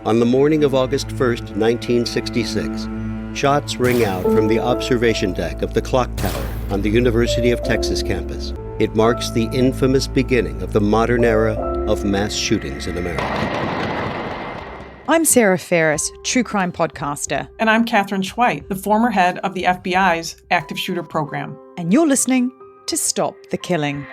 On the morning of August 1st, 1966, shots ring out from the observation deck of the clock tower on the University of Texas campus. It marks the infamous beginning of the modern era of mass shootings in America. I'm Sarah Ferris, true crime podcaster. And I'm Catherine Schweit, the former head of the FBI's active shooter program. And you're listening to Stop the Killing.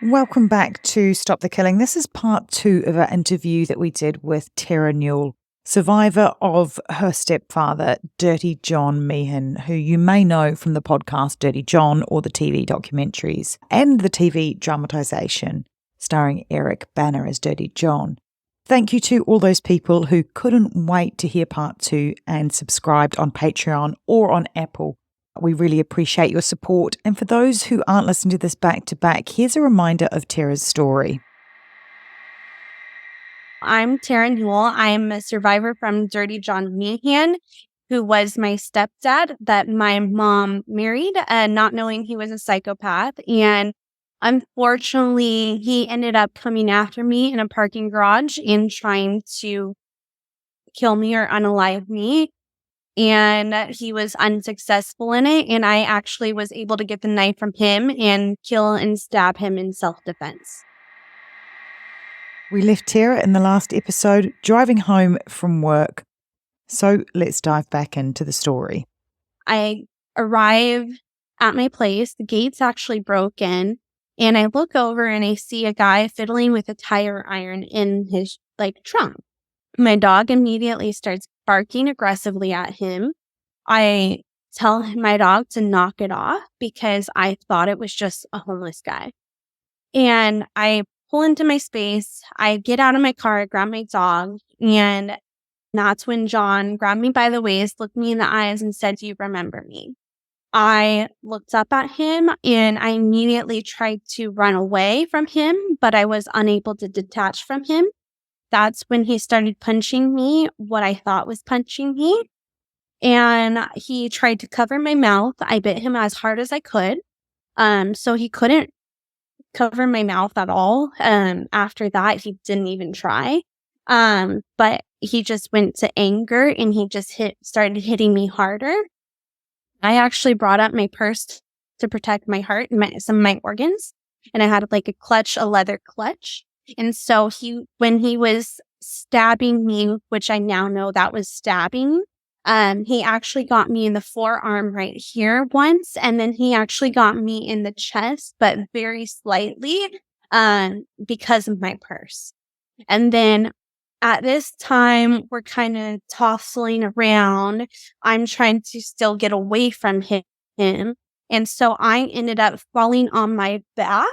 Welcome back to Stop the Killing. This is part 2 of our interview that we did with Terra Newell, survivor of her stepfather, Dirty John Meehan, who you may know from the podcast Dirty John or the TV documentaries and the TV dramatisation starring Eric Banner as Dirty John. Thank you to all those people who couldn't wait to hear part 2 and subscribed on Patreon or on Apple. We really appreciate your support. And for those who aren't listening to this back to back, here's a reminder of Terra's story. I'm Terra Newell. I'm a survivor from Dirty John Meehan, who was my stepdad that my mom married, not knowing he was a psychopath. And unfortunately, he ended up coming after me in a parking garage and trying to kill me or unalive me. And he was unsuccessful in it. And I actually was able to get the knife from him and kill and stab him in self-defense. We left Terra in the last episode driving home from work. So let's dive back into the story. I arrive at my place. The gate's actually broken. And I look over and I see a guy fiddling with a tire iron in his trunk. My dog immediately starts barking aggressively at him. I tell my dog to knock it off because I thought it was just a homeless guy. And I pull into my space. I get out of my car, I grab my dog, and that's when John grabbed me by the waist, looked me in the eyes, and said, "Do you remember me?" I looked up at him and I immediately tried to run away from him, but I was unable to detach from him. That's when he started punching me, what I thought was punching me. And he tried to cover my mouth. I bit him as hard as I could. So he couldn't cover my mouth at all. After that, he didn't even try. But he just went to anger and he just started hitting me harder. I actually brought up my purse to protect my heart and some of my organs. And I had a leather clutch. And so when he was stabbing me, which I now know that was stabbing, he actually got me in the forearm right here once. And then he actually got me in the chest, but very slightly, because of my purse. And then at this time, we're kind of tossing around. I'm trying to still get away from him. And so I ended up falling on my back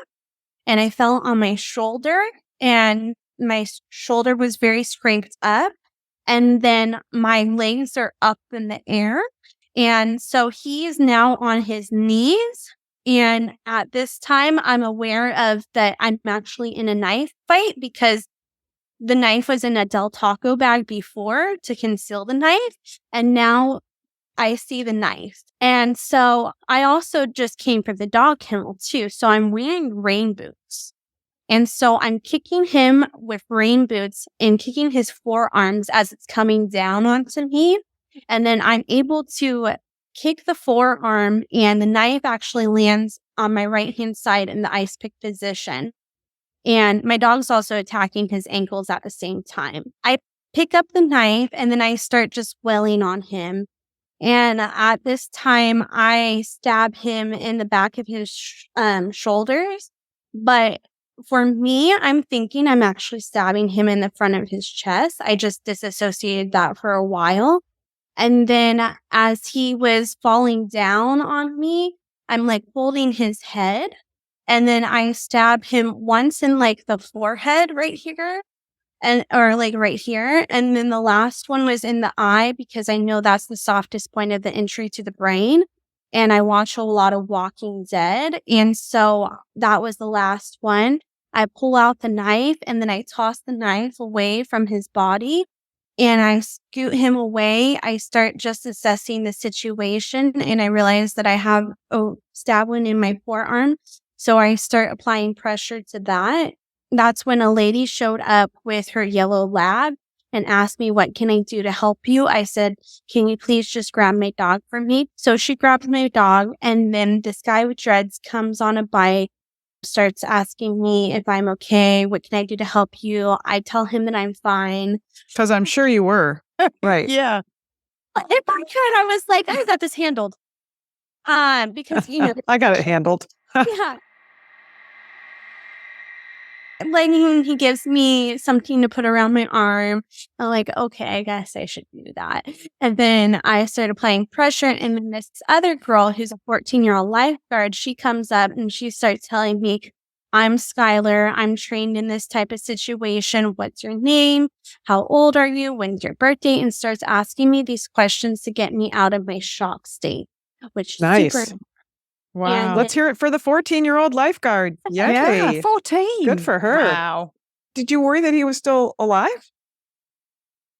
and I fell on my shoulder and my shoulder was very scraped up. And then my legs are up in the air. And so he is now on his knees. And at this time, I'm aware of that I'm actually in a knife fight because the knife was in a Del Taco bag before to conceal the knife. And now I see the knife. And so I also just came from the dog kennel too. So I'm wearing rain boots. And so I'm kicking him with rain boots and kicking his forearms as it's coming down onto me. And then I'm able to kick the forearm and the knife actually lands on my right-hand side in the ice pick position. And my dog's also attacking his ankles at the same time. I pick up the knife and then I start just wailing on him. And at this time, I stab him in the back of his shoulders. But for me, I'm thinking I'm actually stabbing him in the front of his chest. I just disassociated that for a while. And then as he was falling down on me, I'm holding his head. And then I stab him once in the forehead right here or right here. And then the last one was in the eye because I know that's the softest point of the entry to the brain. And I watch a lot of Walking Dead. And so that was the last one. I pull out the knife and then I toss the knife away from his body and I scoot him away. I start just assessing the situation and I realize that I have a stab wound in my forearm. So I start applying pressure to that. that's when a lady showed up with her yellow lab and asked me, what can I do to help you? I said, can you please just grab my dog for me? So she grabbed my dog, and then this guy with dreads comes on a bike, starts asking me if I'm okay. What can I do to help you? I tell him that I'm fine. Because I'm sure you were. Right. Yeah. In my head, I was like, I got this handled. Because, I got it handled. yeah. Like, he gives me something to put around my arm. I'm like, okay, I guess I should do that. And then I started applying pressure. And then this other girl who's a 14-year-old lifeguard, she comes up and she starts telling me, I'm Skylar. I'm trained in this type of situation. What's your name? How old are you? When's your birthday? And starts asking me these questions to get me out of my shock state, which is Nice. super. Wow. And Let's hear it for the 14-year-old lifeguard. Yay. Yeah, 14. Good for her. Wow. Did you worry that he was still alive?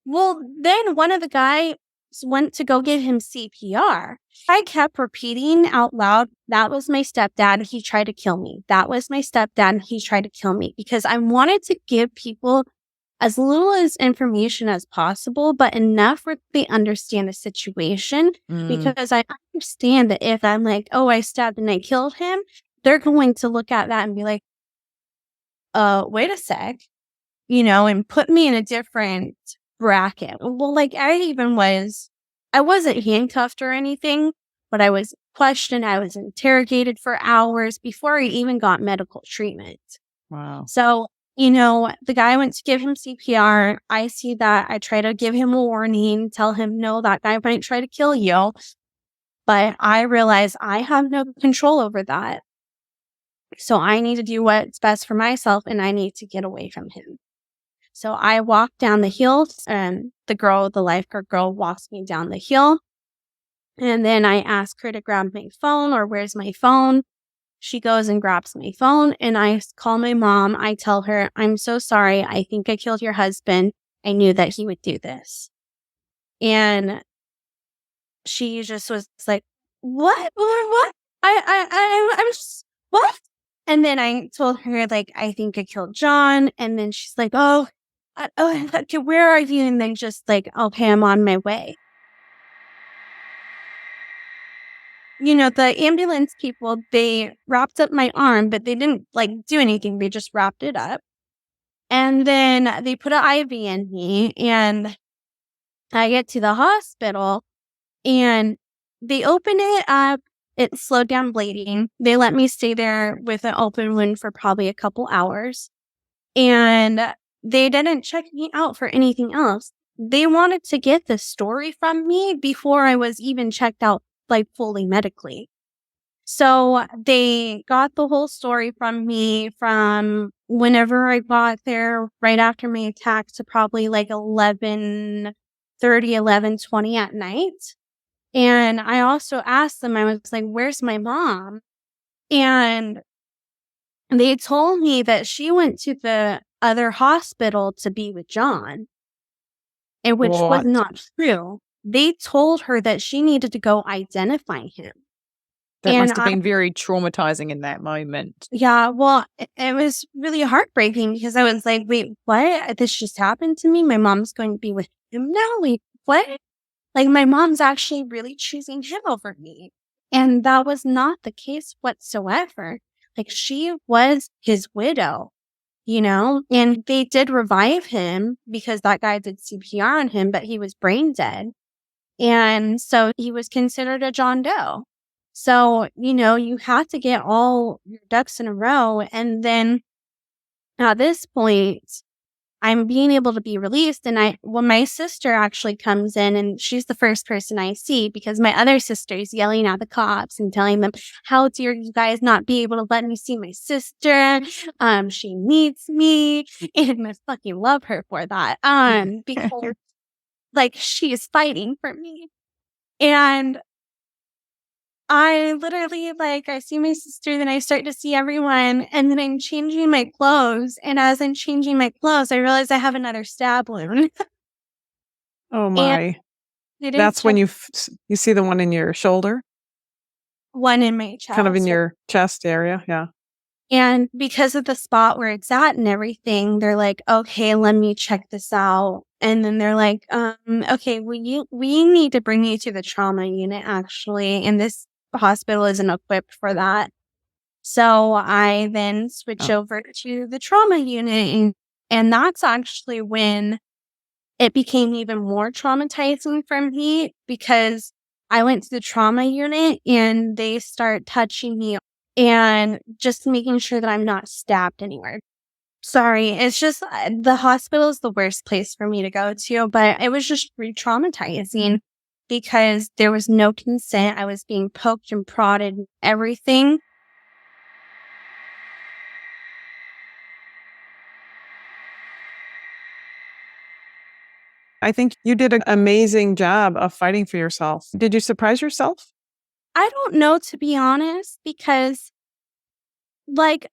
Well, then one of the guys went to go give him CPR. I kept repeating out loud, that was my stepdad. He tried to kill me. That was my stepdad. He tried to kill me, because I wanted to give people as little as information as possible, but enough where they understand the situation. Because I understand that if I'm like, oh, I stabbed and I killed him, they're going to look at that and be like, wait a sec, and put me in a different bracket. Well, like I wasn't handcuffed or anything, but I was questioned. I was interrogated for hours before I even got medical treatment. Wow. So, the guy went to give him CPR. I see that. I try to give him a warning, tell him, no, that guy might try to kill you. But I realize I have no control over that. So I need to do what's best for myself, and I need to get away from him. So I walk down the hill, and the lifeguard girl walks me down the hill. And then I ask her to grab my phone, or where's my phone? She goes and grabs my phone, and I call my mom. I tell her, I'm so sorry. I think I killed your husband. I knew that he would do this. And she just was like, what? I'm just, what? And then I told her, like, I think I killed John. And then she's like, okay, where are you? And then just like, okay, I'm on my way. The ambulance people, they wrapped up my arm, but they didn't like do anything. They just wrapped it up. And then they put an IV in me, and I get to the hospital, and they open it up. It slowed down bleeding. They let me stay there with an open wound for probably a couple hours. And they didn't check me out for anything else. They wanted to get the story from me before I was even checked out, like, fully medically. So they got the whole story from me from whenever I got there right after my attack to probably like 11:30, 11:20 at night. And I also asked them, I was like, where's my mom? And they told me that she went to the other hospital to be with John, and which was What? not true. They told her that she needed to go identify him. That And must have been very traumatizing in that moment. Yeah, well, it was really heartbreaking because I was like, wait, what? This just happened to me? My mom's going to be with him now? Wait, what? Like, my mom's actually really choosing him over me. And that was not the case whatsoever. Like, she was his widow, and they did revive him because that guy did CPR on him, but he was brain dead. And so he was considered a John Doe. So, you have to get all your ducks in a row. And then at this point, I'm being able to be released. And when my sister actually comes in, and she's the first person I see because my other sister is yelling at the cops and telling them, how dare you guys not be able to let me see my sister? She needs me. And I fucking love her for that. Because like, she is fighting for me. And I literally, I see my sister, then I start to see everyone, and then I'm changing my clothes. And as I'm changing my clothes, I realize I have another stab wound. Oh my. That's when you see the one in your shoulder? One in my chest. Kind of in your chest area, yeah. And because of the spot where it's at and everything, they're like, okay, let me check this out. And then they're like, okay, we need to bring you to the trauma unit, actually. And this hospital isn't equipped for that. So I then switch over to the trauma unit. And that's actually when it became even more traumatizing for me, because I went to the trauma unit and they start touching me and just making sure that I'm not stabbed anywhere. Sorry, it's just the hospital is the worst place for me to go to, but it was just re-traumatizing because there was no consent. I was being poked and prodded, everything. I think you did an amazing job of fighting for yourself. Did you surprise yourself? I don't know, to be honest, because like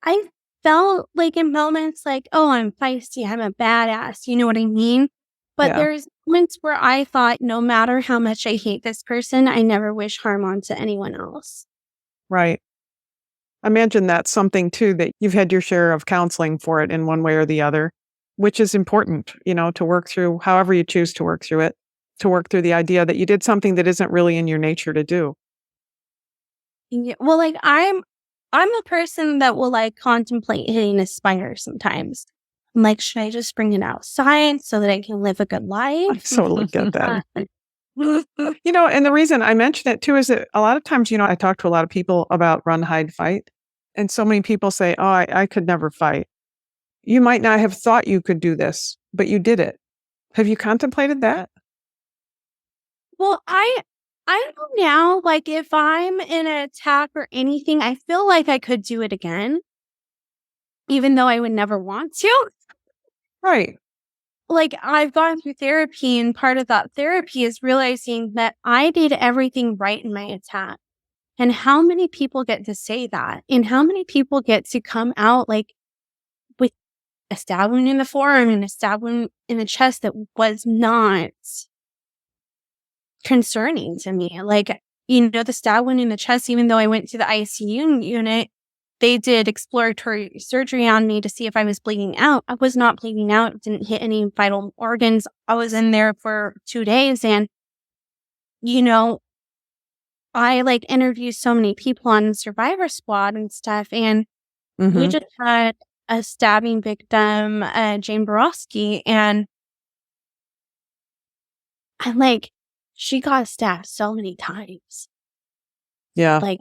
I felt like in moments like, oh, I'm feisty, I'm a badass, you know what I mean? But Yeah. there's moments where I thought, no matter how much I hate this person, I never wish harm onto anyone else. Right. I imagine that's something too that you've had your share of counseling for it in one way or the other, which is important, to work through however you choose to work through it, to work through the idea that you did something that isn't really in your nature to do. Yeah, well, like I'm a person that will like contemplate hitting a spider sometimes. I'm like, should I just bring it outside so that I can live a good life? I totally get that. And the reason I mention it too is that a lot of times, I talk to a lot of people about run, hide, fight. And so many people say, oh, I could never fight. You might not have thought you could do this, but you did it. Have you contemplated that? Well, I know now, like if I'm in an attack or anything, I feel like I could do it again, even though I would never want to. Right. Like I've gone through therapy, and part of that therapy is realizing that I did everything right in my attack. And how many people get to say that? And how many people get to come out like with a stab wound in the forearm and a stab wound in the chest that was not concerning to me? Like, the stab wound in the chest, even though I went to the ICU unit, they did exploratory surgery on me to see if I was bleeding out. I was not bleeding out, didn't hit any vital organs. I was in there for 2 days, and, I like interviewed so many people on Survivor Squad and stuff, and we just had a stabbing victim, Jane Borowski, and I'm like, she got stabbed so many times. Yeah. Like,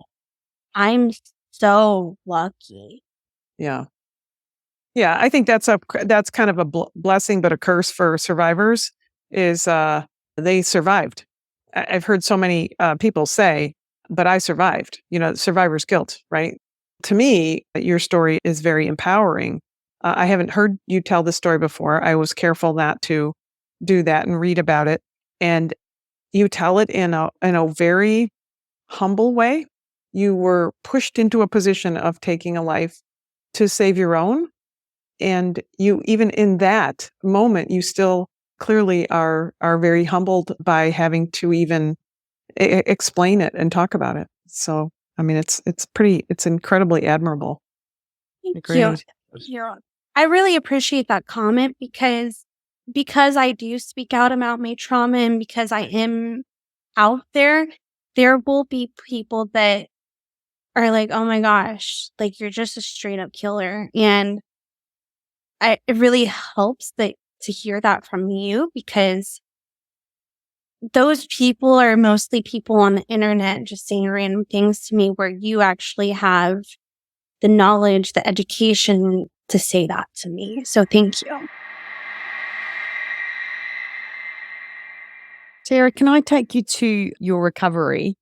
I'm so lucky. Yeah. Yeah. I think that's kind of a blessing, but a curse for survivors is they survived. I've heard so many people say, but I survived, survivor's guilt, right? To me, your story is very empowering. I haven't heard you tell this story before. I was careful not to do that and read about it. And you tell it in a very humble way. You were pushed into a position of taking a life to save your own. And you, even in that moment, you still clearly are very humbled by having to even explain it and talk about it. So, I mean, it's incredibly admirable. Thank you. I really appreciate that comment because I do speak out about my trauma, and because I am out there will be people that are like, oh my gosh, like you're just a straight up killer. And it really helps to hear that from you, because those people are mostly people on the internet just saying random things to me, where you actually have the knowledge, the education to say that to me. So thank you. Terra, can I take you to your recovery?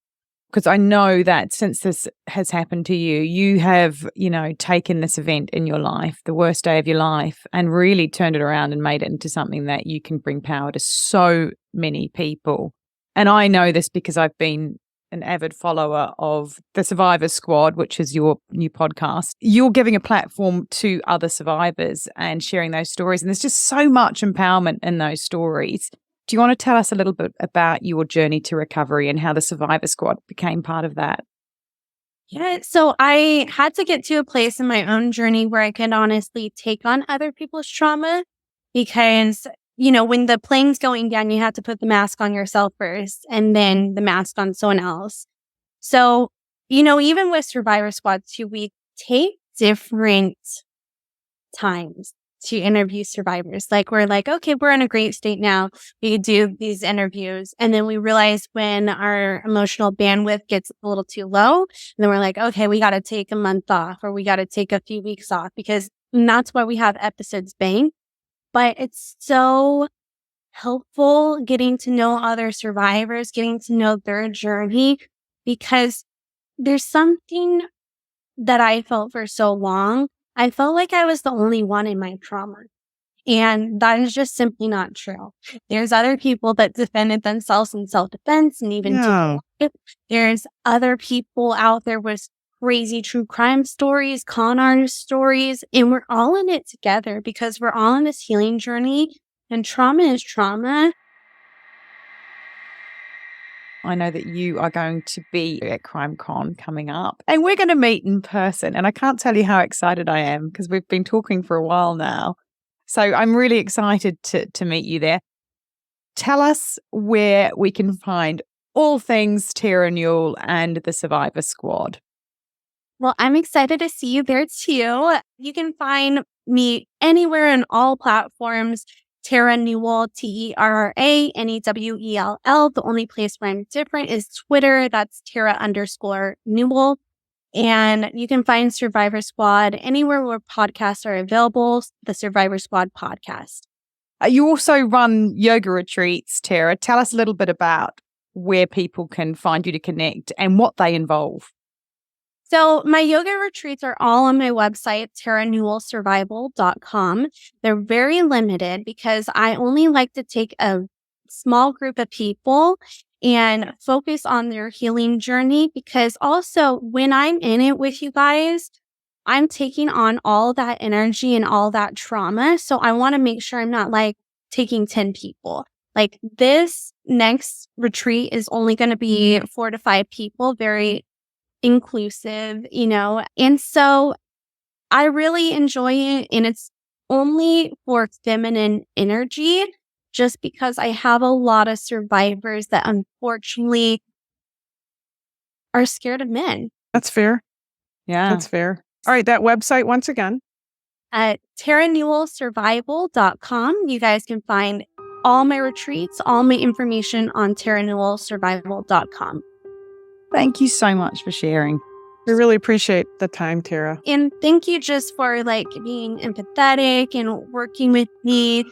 Because I know that since this has happened to you, you have, taken this event in your life, the worst day of your life, and really turned it around and made it into something that you can bring power to so many people. And I know this because I've been an avid follower of the Survivor Squad, which is your new podcast. You're giving a platform to other survivors and sharing those stories. And there's just so much empowerment in those stories. Do you want to tell us a little bit about your journey to recovery and how the Survivor Squad became part of that? Yeah, so I had to get to a place in my own journey where I could honestly take on other people's trauma because, when the plane's going down, you have to put the mask on yourself first and then the mask on someone else. So, even with Survivor Squad too, we take different times to interview survivors. Like we're like, okay, we're in a great state now. We do these interviews. And then we realize when our emotional bandwidth gets a little too low, and then we're like, okay, we got to take a month off or we got to take a few weeks off because that's why we have episodes banked. But it's so helpful getting to know other survivors, getting to know their journey, because there's something that I felt for so long. I felt like I was the only one in my trauma. And that is just simply not true. There's other people that defended themselves in self-defense and even took life. There's other people out there with crazy true crime stories, con artist stories, and we're all in it together because we're all on this healing journey, and trauma is trauma. I know that you are going to be at CrimeCon coming up and we're going to meet in person. And I can't tell you how excited I am because we've been talking for a while now. So I'm really excited to meet you there. Tell us where we can find all things Terra Newell and the Survivor Squad. Well, I'm excited to see you there too. You can find me anywhere on all platforms. Terra Newell, TerraNewell. The only place where I'm different is Twitter. That's Terra_Newell. And you can find Survivor Squad anywhere where podcasts are available, the Survivor Squad podcast. You also run yoga retreats, Terra. Tell us a little bit about where people can find you to connect and what they involve. So my yoga retreats are all on my website, terranewellsurvival.com. They're very limited because I only like to take a small group of people and focus on their healing journey, because also when I'm in it with you guys, I'm taking on all that energy and all that trauma. So I want to make sure I'm not like taking 10 people. Like this next retreat is only going to be 4 to 5 people, very inclusive, and so I really enjoy it. And it's only for feminine energy, just because I have a lot of survivors that unfortunately are scared of men. That's fair. Yeah. That's fair. All right. That website once again. At terranewellsurvival.com, you guys can find all my retreats, all my information on terranewellsurvival.com. Thank you so much for sharing. We really appreciate the time, Terra. And thank you just for being empathetic and working with me.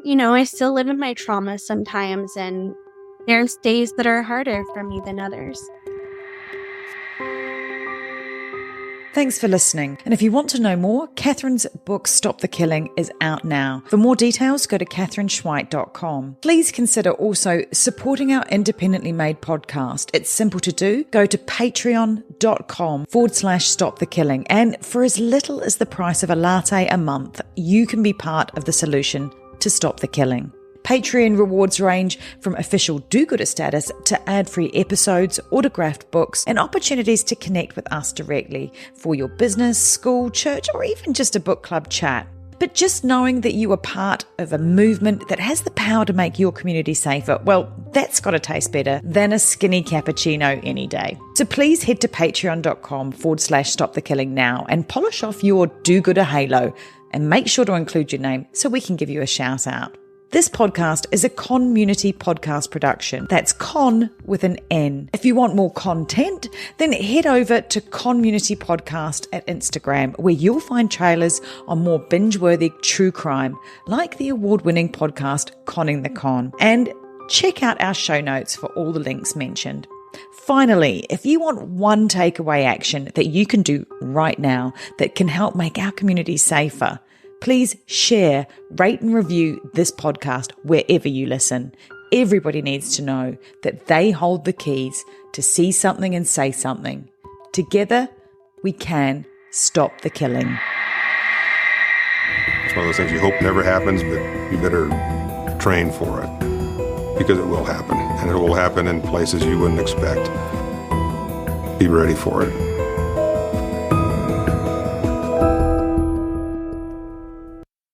I still live in my trauma sometimes, and there's days that are harder for me than others. Thanks for listening. And if you want to know more, Catherine's book, Stop the Killing, is out now. For more details, go to catherineschweit.com. Please consider also supporting our independently made podcast. It's simple to do. Go to patreon.com/Stop the Killing. And for as little as the price of a latte a month, you can be part of the solution to stop the killing. Patreon rewards range from official do-gooder status to ad-free episodes, autographed books, and opportunities to connect with us directly for your business, school, church, or even just a book club chat. But just knowing that you are part of a movement that has the power to make your community safer, well, that's got to taste better than a skinny cappuccino any day. So please head to patreon.com/Stop the Killing now and polish off your do-gooder halo, and make sure to include your name so we can give you a shout out. This podcast is a community podcast production. That's con with an N. If you want more content, then head over to Community Podcast at Instagram, where you'll find trailers on more binge-worthy true crime, like the award-winning podcast Conning the Con. And check out our show notes for all the links mentioned. Finally, if you want one takeaway action that you can do right now that can help make our community safer, please share, rate and review this podcast wherever you listen. Everybody needs to know that they hold the keys to see something and say something. Together, we can stop the killing. It's one of those things you hope never happens, but you better train for it, because it will happen, and it will happen in places you wouldn't expect. Be ready for it.